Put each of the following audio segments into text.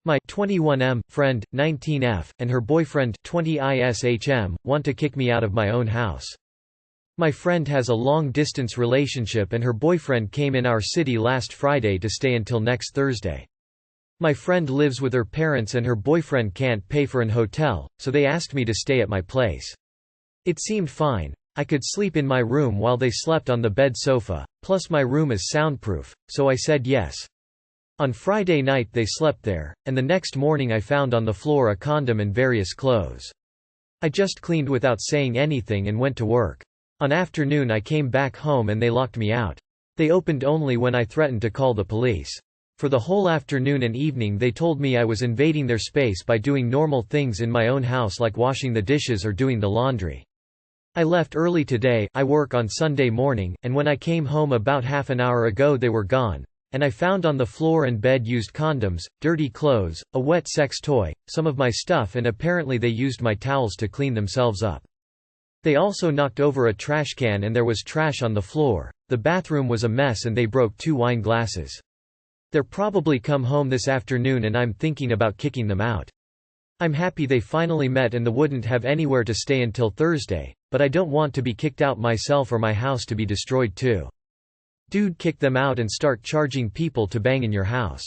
My 21M friend, 19F, and her boyfriend 20ISHM, want to kick me out of my own house. My friend has a long-distance relationship and her boyfriend came in our city last Friday to stay until next Thursday. My friend lives with her parents and her boyfriend can't pay for an hotel, so they asked me to stay at my place. It seemed fine. I could sleep in my room while they slept on the bed sofa, plus my room is soundproof, so I said yes. On Friday night they slept there, and the next morning I found on the floor a condom and various clothes. I just cleaned without saying anything and went to work. On afternoon I came back home and they locked me out. They opened only when I threatened to call the police. For the whole afternoon and evening they told me I was invading their space by doing normal things in my own house like washing the dishes or doing the laundry. I left early today, I work on Sunday morning, and when I came home about half an hour ago they were gone. And I found on the floor and bed used condoms, dirty clothes, a wet sex toy, some of my stuff, and apparently they used my towels to clean themselves up. They also knocked over a trash can and there was trash on the floor. The bathroom was a mess and they broke 2 wine glasses. They're probably come home this afternoon and I'm thinking about kicking them out. I'm happy they finally met and they wouldn't have anywhere to stay until Thursday, but I don't want to be kicked out myself or my house to be destroyed too. Dude, kick them out and start charging people to bang in your house.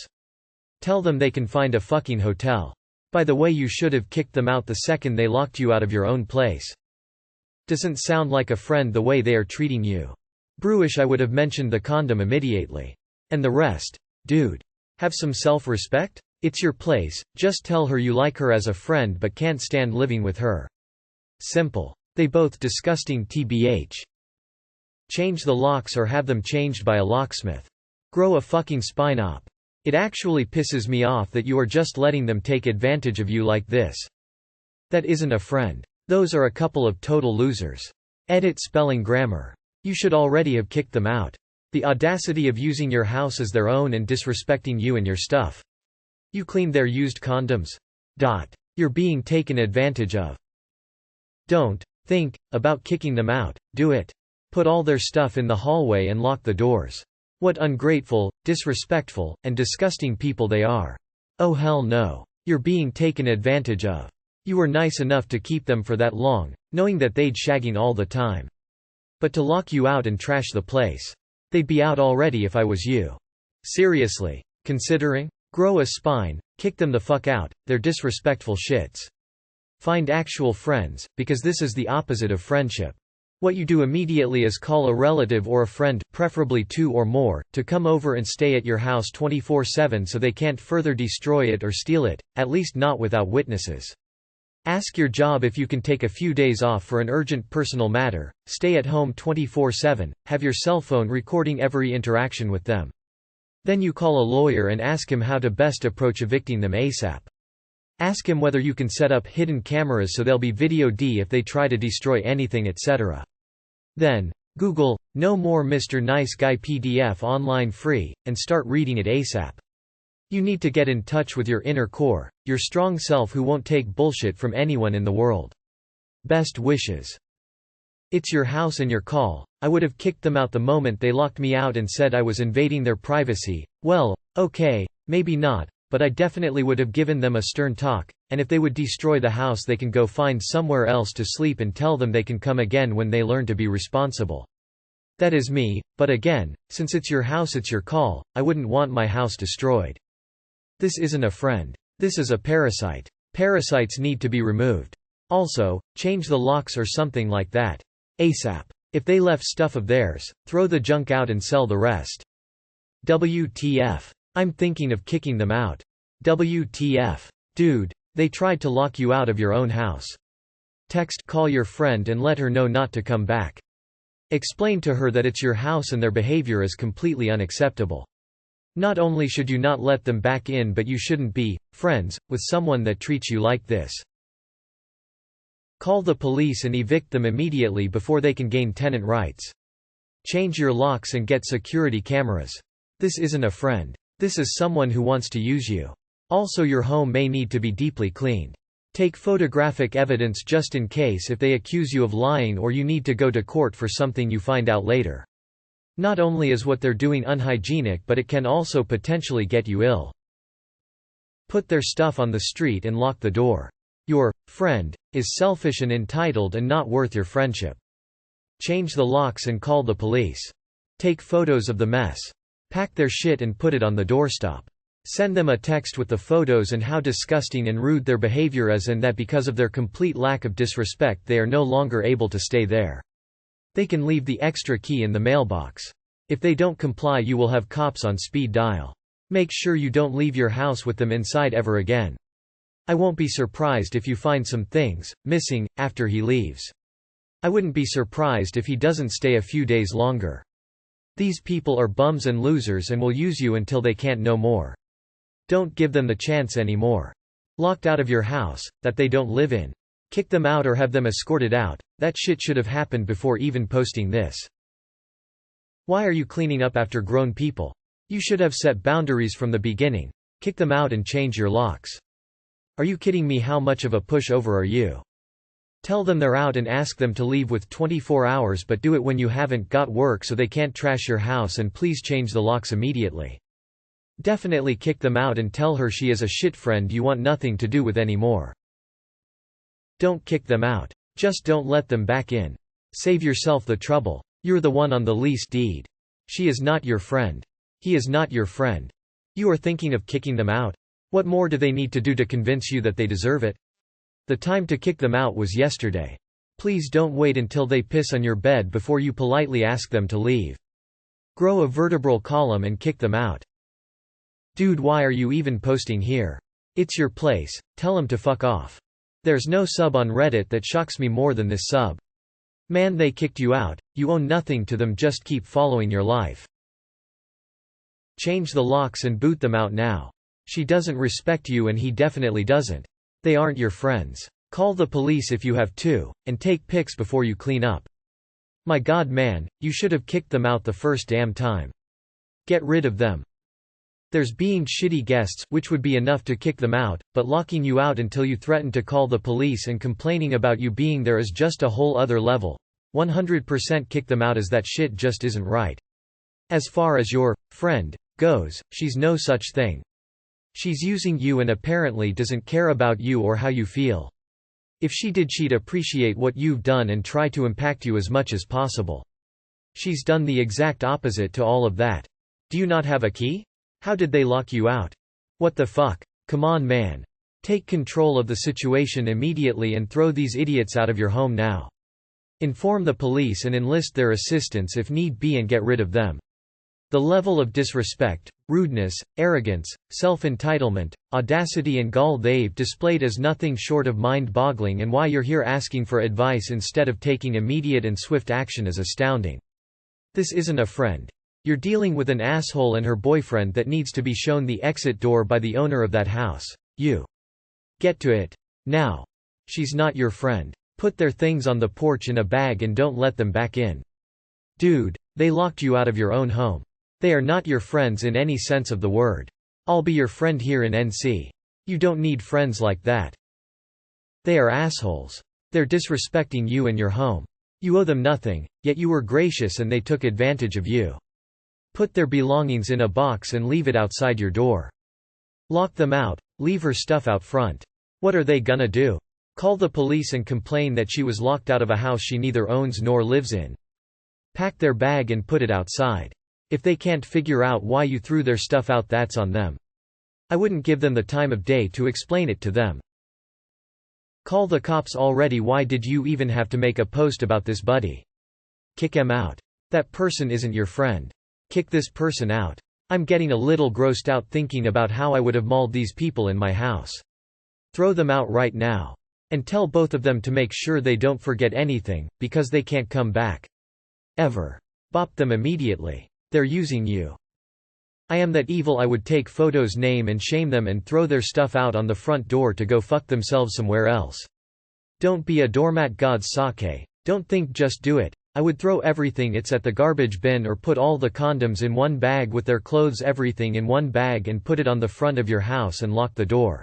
Tell them they can find a fucking hotel. By the way, you should have kicked them out the second they locked you out of your own place. Doesn't sound like a friend the way they are treating you. Brewish, I would have mentioned the condom immediately. And the rest. Dude. Have some self-respect? It's your place, just tell her you like her as a friend but can't stand living with her. Simple. They both disgusting tbh. Change the locks or have them changed by a locksmith. Grow a fucking spine op. It actually pisses me off that you are just letting them take advantage of you like this. That isn't a friend. Those are a couple of total losers. Edit spelling grammar. You should already have kicked them out. The audacity of using your house as their own and disrespecting you and your stuff. You cleaned their used condoms? You're being taken advantage of. Don't think about kicking them out, do it. Put all their stuff in the hallway and lock the doors. What ungrateful, disrespectful, and disgusting people they are. Oh hell no. You're being taken advantage of. You were nice enough to keep them for that long, knowing that they'd shagging all the time. But to lock you out and trash the place. They'd be out already if I was you. Seriously. Considering? Grow a spine, kick them the fuck out, they're disrespectful shits. Find actual friends, because this is the opposite of friendship. What you do immediately is call a relative or a friend, preferably 2 or more, to come over and stay at your house 24/7 so they can't further destroy it or steal it, at least not without witnesses. Ask your job if you can take a few days off for an urgent personal matter, stay at home 24/7, have your cell phone recording every interaction with them. Then you call a lawyer and ask him how to best approach evicting them ASAP. Ask him whether you can set up hidden cameras so they'll be video D if they try to destroy anything, etc. Then, Google, "No More Mr. Nice Guy" PDF online free, and start reading it ASAP. You need to get in touch with your inner core, your strong self who won't take bullshit from anyone in the world. Best wishes. It's your house and your call. I would have kicked them out the moment they locked me out and said I was invading their privacy. Well, okay, maybe not. But I definitely would have given them a stern talk, and if they would destroy the house they can go find somewhere else to sleep and tell them they can come again when they learn to be responsible. That is me, but again, since it's your house it's your call, I wouldn't want my house destroyed. This isn't a friend. This is a parasite. Parasites need to be removed. Also, change the locks or something like that. ASAP. If they left stuff of theirs, throw the junk out and sell the rest. WTF. I'm thinking of kicking them out. WTF. Dude, they tried to lock you out of your own house. Text, call your friend and let her know not to come back. Explain to her that it's your house and their behavior is completely unacceptable. Not only should you not let them back in, but you shouldn't be friends with someone that treats you like this. Call the police and evict them immediately before they can gain tenant rights. Change your locks and get security cameras. This isn't a friend. This is someone who wants to use you. Also, your home may need to be deeply cleaned. Take photographic evidence just in case if they accuse you of lying or you need to go to court for something you find out later. Not only is what they're doing unhygienic, but it can also potentially get you ill. Put their stuff on the street and lock the door. Your friend is selfish and entitled and not worth your friendship. Change the locks and call the police. Take photos of the mess. Pack their shit and put it on the doorstop. Send them a text with the photos and how disgusting and rude their behavior is, and that because of their complete lack of disrespect they are no longer able to stay there. They can leave the extra key in the mailbox. If they don't comply, you will have cops on speed dial. Make sure you don't leave your house with them inside ever again. I won't be surprised if you find some things missing after he leaves. I wouldn't be surprised if he doesn't stay a few days longer. These people are bums and losers and will use you until they can't no more. Don't give them the chance anymore. Locked out of your house, that they don't live in. Kick them out or have them escorted out. That shit should have happened before even posting this. Why are you cleaning up after grown people? You should have set boundaries from the beginning. Kick them out and change your locks. Are you kidding me? How much of a pushover are you? Tell them they're out and ask them to leave with 24 hours, but do it when you haven't got work so they can't trash your house, and please change the locks immediately. Definitely kick them out and tell her she is a shit friend you want nothing to do with anymore. Don't kick them out. Just don't let them back in. Save yourself the trouble. You're the one on the lease deed. She is not your friend. He is not your friend. You are thinking of kicking them out? What more do they need to do to convince you that they deserve it? The time to kick them out was yesterday. Please don't wait until they piss on your bed before you politely ask them to leave. Grow a vertebral column and kick them out. Dude, why are you even posting here? It's your place, tell him to fuck off. There's no sub on Reddit that shocks me more than this sub. Man, they kicked you out, you own nothing to them, just keep following your life. Change the locks and boot them out now. She doesn't respect you and he definitely doesn't. They aren't your friends. Call the police if you have to, and take pics before you clean up. My god man, you should have kicked them out the first damn time. Get rid of them. There's being shitty guests, which would be enough to kick them out, but locking you out until you threaten to call the police and complaining about you being there is just a whole other level. 100% kick them out, as that shit just isn't right. As far as your friend goes, she's no such thing. She's using you and apparently doesn't care about you or how you feel. If she did, she'd appreciate what you've done and try to impact you as much as possible. She's done the exact opposite to all of that. Do you not have a key? How did they lock you out? What the fuck? Come on, man. Take control of the situation immediately and throw these idiots out of your home now. Inform the police and enlist their assistance if need be and get rid of them. The level of disrespect, rudeness, arrogance, self-entitlement, audacity and gall they've displayed is nothing short of mind-boggling, and why you're here asking for advice instead of taking immediate and swift action is astounding. This isn't a friend. You're dealing with an asshole and her boyfriend that needs to be shown the exit door by the owner of that house. You get to it now. She's not your friend. Put their things on the porch in a bag and don't let them back in. Dude, they locked you out of your own home. They are not your friends in any sense of the word. I'll be your friend here in NC. You don't need friends like that. They are assholes. They're disrespecting you and your home. You owe them nothing, yet you were gracious and they took advantage of you. Put their belongings in a box and leave it outside your door. Lock them out, leave her stuff out front. What are they gonna do? Call the police and complain that she was locked out of a house she neither owns nor lives in. Pack their bag and put it outside. If they can't figure out why you threw their stuff out, that's on them. I wouldn't give them the time of day to explain it to them. Call the cops already. Why did you even have to make a post about this, buddy? Kick him out. That person isn't your friend. Kick this person out. I'm getting a little grossed out thinking about how I would have mauled these people in my house. Throw them out right now. And tell both of them to make sure they don't forget anything, because they can't come back. Ever. Bop them immediately. They're using you. I am that evil. I would take photos, name and shame them and throw their stuff out on the front door to go fuck themselves somewhere else. Don't be a doormat, God's sake. Don't think, just do it. I would throw everything it's at the garbage bin, or put all the condoms in one bag with their clothes, everything in one bag, and put it on the front of your house and lock the door.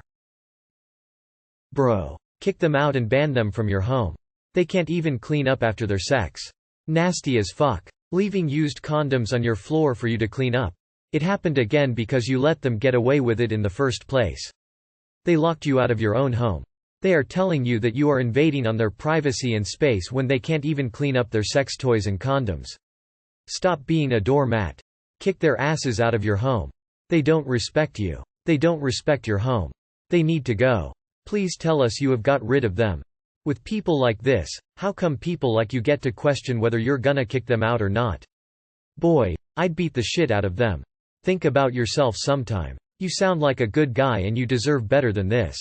Bro. Kick them out and ban them from your home. They can't even clean up after their sex. Nasty as fuck. Leaving used condoms on your floor for you to clean up. It happened again because you let them get away with it in the first place. They locked you out of your own home. They are telling you that you are invading on their privacy and space when they can't even clean up their sex toys and condoms. Stop being a doormat. Kick their asses out of your home. They don't respect you. They don't respect your home. They need to go. Please tell us you have got rid of them. With people like this, how come people like you get to question whether you're gonna kick them out or not? Boy, I'd beat the shit out of them. Think about yourself sometime. You sound like a good guy and you deserve better than this.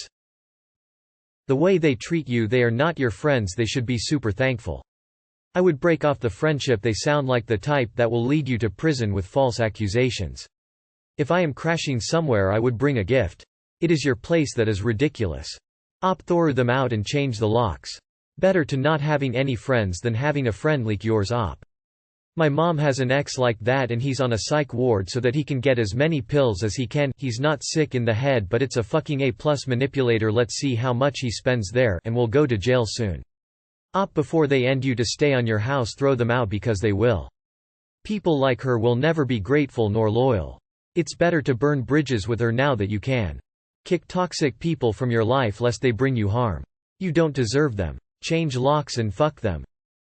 The way they treat you, they are not your friends, they should be super thankful. I would break off the friendship, they sound like the type that will lead you to prison with false accusations. If I am crashing somewhere, I would bring a gift. It is your place that is ridiculous. Throw them out and change the locks. Better to not having any friends than having a friend like yours. My mom has an ex like that and he's on a psych ward so that he can get as many pills as he can. He's not sick in the head but it's a fucking A+ manipulator. Let's see how much he spends there and will go to jail soon. Before they end you to stay on your house, throw them out because they will. People like her will never be grateful nor loyal. It's better to burn bridges with her now that you can. Kick toxic people from your life lest they bring you harm. You don't deserve them. Change locks and fuck them.